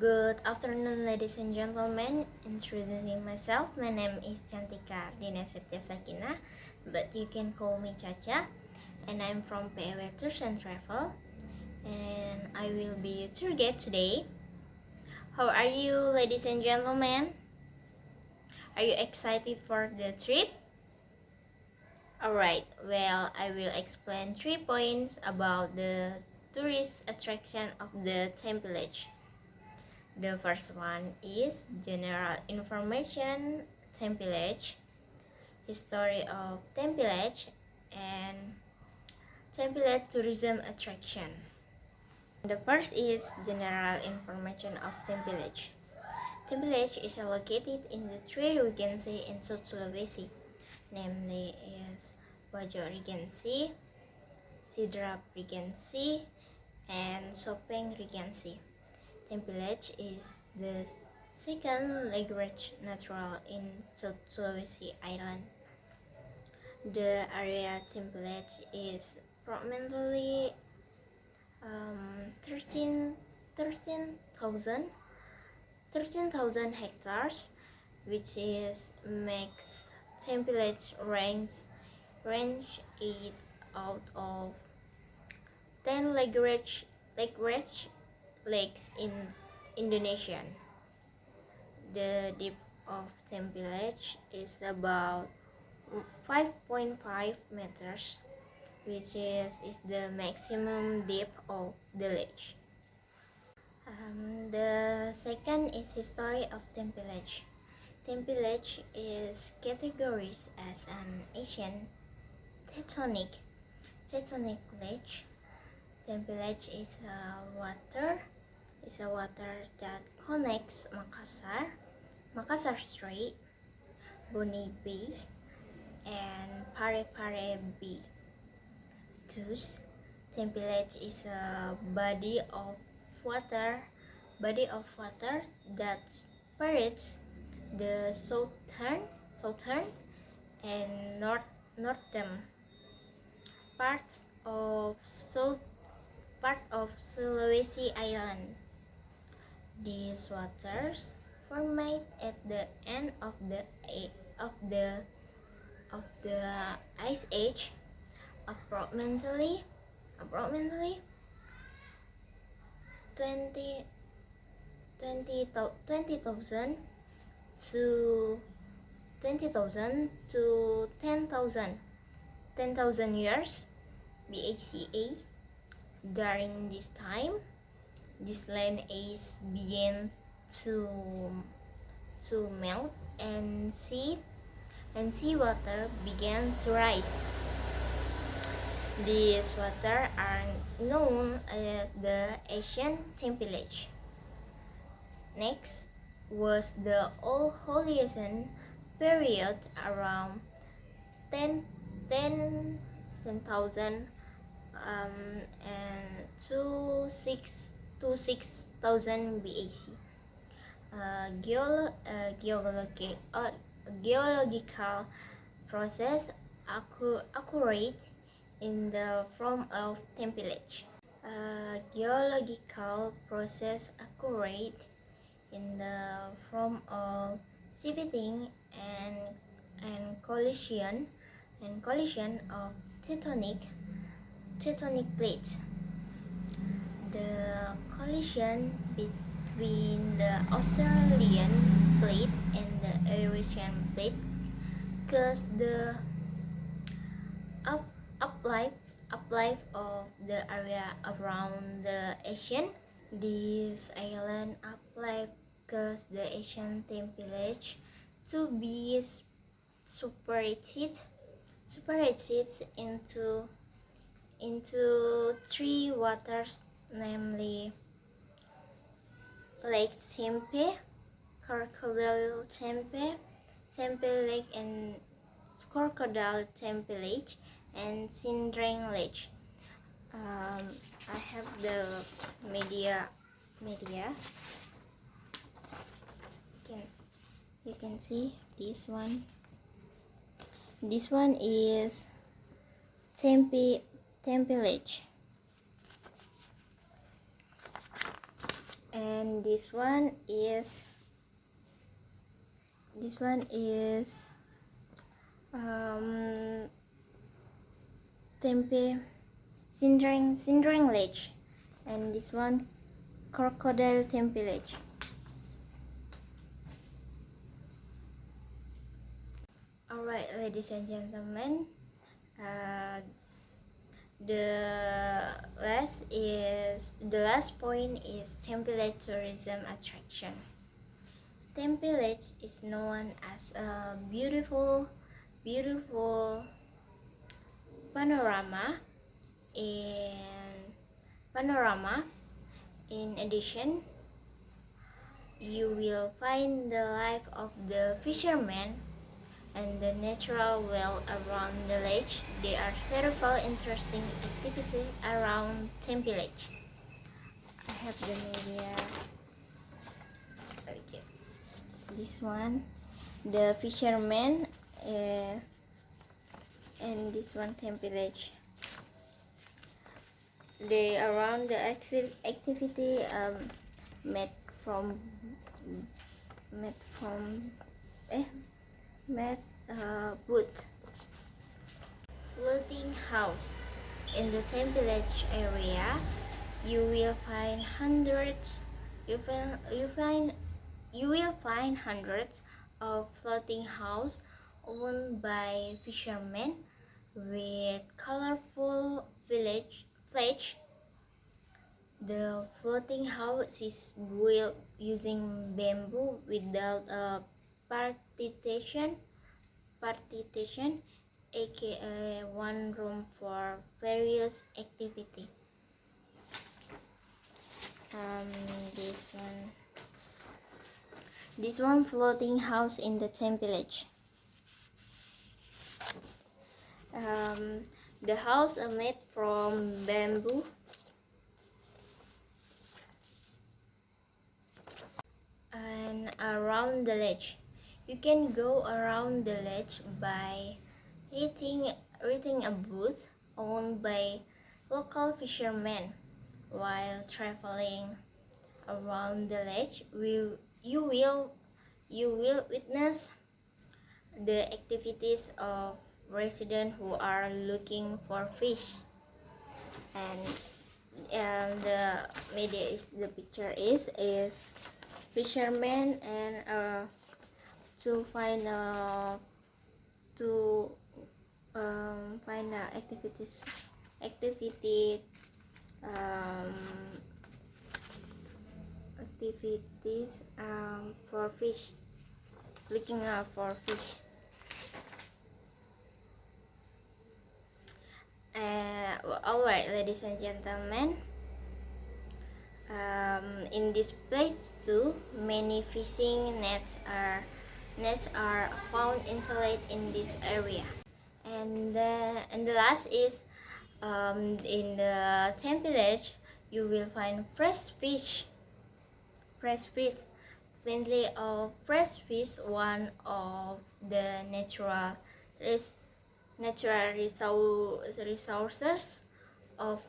Good afternoon, ladies and gentlemen. Introducing myself, my name is Cantika Dina Septia Sakina, but you can call me Caca, and I'm from PEW Tours and Travel, and I will be your tour guide today. How are you, ladies and gentlemen? Are you excited for the trip? Alright, well, I will explain 3 points about the tourist attraction of the Tempelage. The first one is general information, Tempelage, history of Tempelage, and Tempelage tourism attraction. The first is general information of Tempelage. Tempelage is located in the three regency in South Sulawesi, namely is Bajo Regency, Sidrap Regency, and Sopeng Regency. Tempelage is the second largest natural in South Sulawesi Island. The area Tempelage is approximately 13,000 hectares, which is makes Tempelage range 8 out of 10 largest lakes in Indonesia. The depth of Tempelage is about 5.5 meters, which is the maximum depth of the lake. The second is history of Tempelage. Tempelage is categorized as an ancient tectonic lake. Tempelage is a water that connects Makassar Strait, Boni Bay, and Parepare Bay. Thus, Tempelage is a body of water that separates the southern and northern parts of Sulawesi Island. These waters formed at the end of the ice age, approximately 20,000 to 10,000 years BACA. During this time, this land ice began to melt and seawater began to rise. These water are known as the ancient Tempelage. Next was the Old Holocene period around 10,000 and to 6,000 BAC. Geological process occurred in the form of Tempelage. Geological process occurred in the form of sheathing and collision of tectonic plates. The collision between the Australian plate and the Eurasian plate caused the uplife of the area around the ocean. This island uplife caused the Asian Tempelage to be separated into three waters, namely Lake Tempe, Crocodile Tempe Lake, and Crocodile Tempe Lake, and Sindrang Lake. I have the media. You can see this one. This one is template, and this one is cindering ledge, and this one crocodile template. Alright, ladies and gentlemen, the last point is template tourism attraction. Template is known as a beautiful panorama. In addition, you will find the life of the fishermen and the natural world around the lake. There are several interesting activities around Tempe. I have the media. Okay. This one, the fishermen, and this one Tempe. They around the activity made from wood. Floating house. In the Template area, you will find hundreds of floating houses owned by fishermen with colorful flags. The floating house is built using bamboo without a partition, aka one room for various activity. This one floating house in the Template. The house are made from bamboo. And around the ledge, you can go around the ledge by renting a booth owned by local fishermen. While traveling around the ledge, you will witness the activities of residents who are looking for fish. And the media is the picture is fishermen and to find activities for fish, looking out for fish. Alright, ladies and gentlemen, in this place too, many fishing nets are found installed in this area. And the last is in the Template, you will find fresh fish. Plenty of fresh fish, one of the natural resources of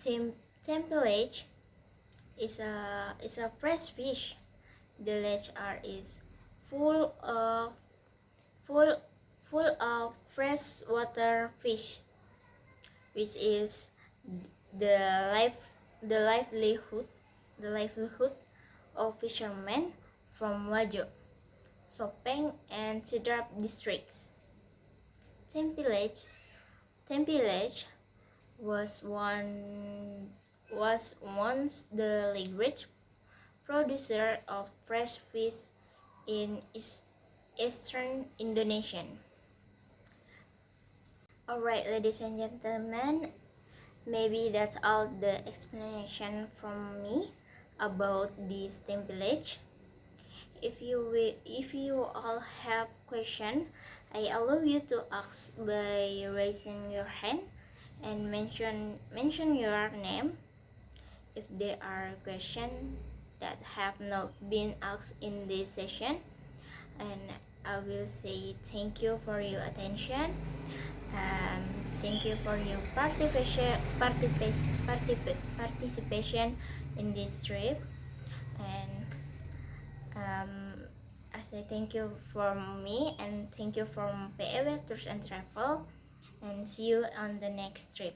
Template is a fresh fish. The lake is full of freshwater fish, which is the livelihood of fishermen from Wajo, Sopeng, and Sidrap districts. Tempe was once the largest producer of fresh fish in eastern Indonesia. Alright, ladies and gentlemen, maybe that's all the explanation from me about this Template. If you all have question, I allow you to ask by raising your hand and mention your name if there are questions that have not been asked in this session, and I will say thank you for your attention. Thank you for your participation in this trip, and I say thank you from me and thank you from PEW Tours and Travel, and see you on the next trip.